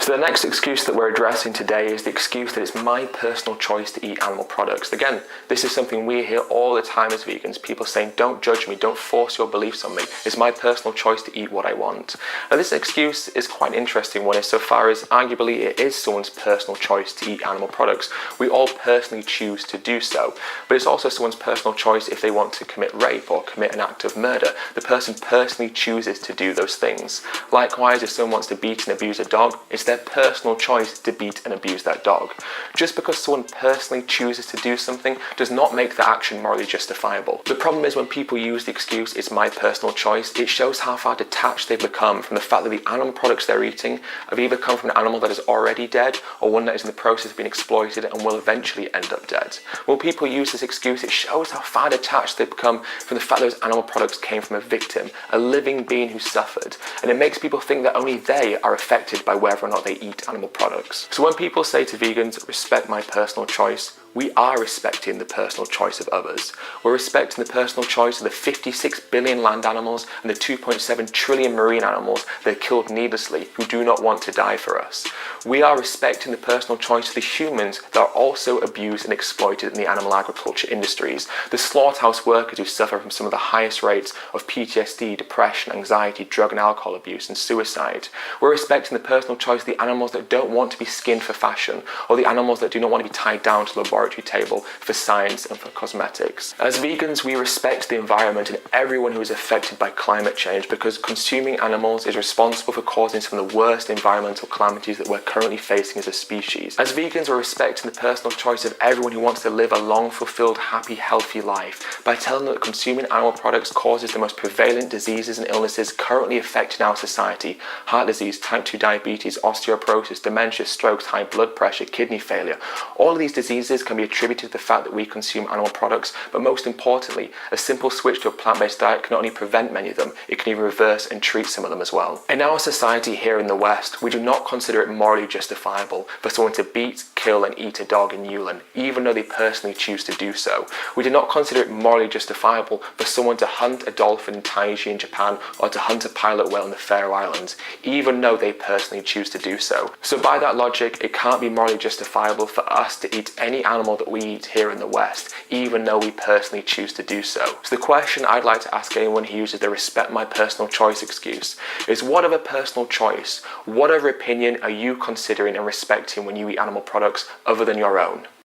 So the next excuse that we're addressing today is the excuse that it's my personal choice to eat animal products. Again, this is something we hear all the time as vegans, people saying, don't judge me, don't force your beliefs on me, it's my personal choice to eat what I want. Now this excuse is quite an interesting one insofar as arguably it is someone's personal choice to eat animal products. We all personally choose to do so, but it's also someone's personal choice if they want to commit rape or commit an act of murder. The person personally chooses to do those things. Likewise, if someone wants to beat and abuse a dog, it's their personal choice to beat and abuse that dog. Just because someone personally chooses to do something does not make the action morally justifiable. The problem is when people use the excuse, it's my personal choice, it shows how far detached they've become from the fact that the animal products they're eating have either come from an animal that is already dead or one that is in the process of being exploited and will eventually end up dead. When people use this excuse, it shows how far detached they've become from the fact that those animal products came from a victim, a living being who suffered, and it makes people think that only they are affected by whether or not they eat animal products. So when people say to vegans, respect my personal choice, we are respecting the personal choice of others. We're respecting the personal choice of the 56 billion land animals and the 2.7 trillion marine animals that are killed needlessly who do not want to die for us. We are respecting the personal choice of the humans that are also abused and exploited in the animal agriculture industries, the slaughterhouse workers who suffer from some of the highest rates of PTSD, depression, anxiety, drug and alcohol abuse and suicide. We're respecting the personal choice of the animals that don't want to be skinned for fashion, or the animals that do not want to be tied down to the laboratory table for science and for cosmetics. As vegans, we respect the environment and everyone who is affected by climate change because consuming animals is responsible for causing some of the worst environmental calamities that we're currently facing as a species. As vegans, we're respecting the personal choice of everyone who wants to live a long, fulfilled, happy, healthy life by telling them that consuming animal products causes the most prevalent diseases and illnesses currently affecting our society: heart disease, type 2 diabetes, osteoporosis, dementia, strokes, high blood pressure, kidney failure. All of these diseases can be attributed to the fact that we consume animal products, but most importantly, a simple switch to a plant-based diet can not only prevent many of them, it can even reverse and treat some of them as well. In our society here in the West, we do not consider it morally justifiable for someone to beat, kill and eat a dog in Yulin, even though they personally choose to do so. We do not consider it morally justifiable for someone to hunt a dolphin in Taiji in Japan or to hunt a pilot whale in the Faroe Islands, even though they personally choose to do so. So by that logic, it can't be morally justifiable for us to eat any animal that we eat here in the West, even though we personally choose to do so. So the question I'd like to ask anyone who uses the respect my personal choice excuse is, what other personal choice, what other opinion are you considering and respecting when you eat animal products other than your own?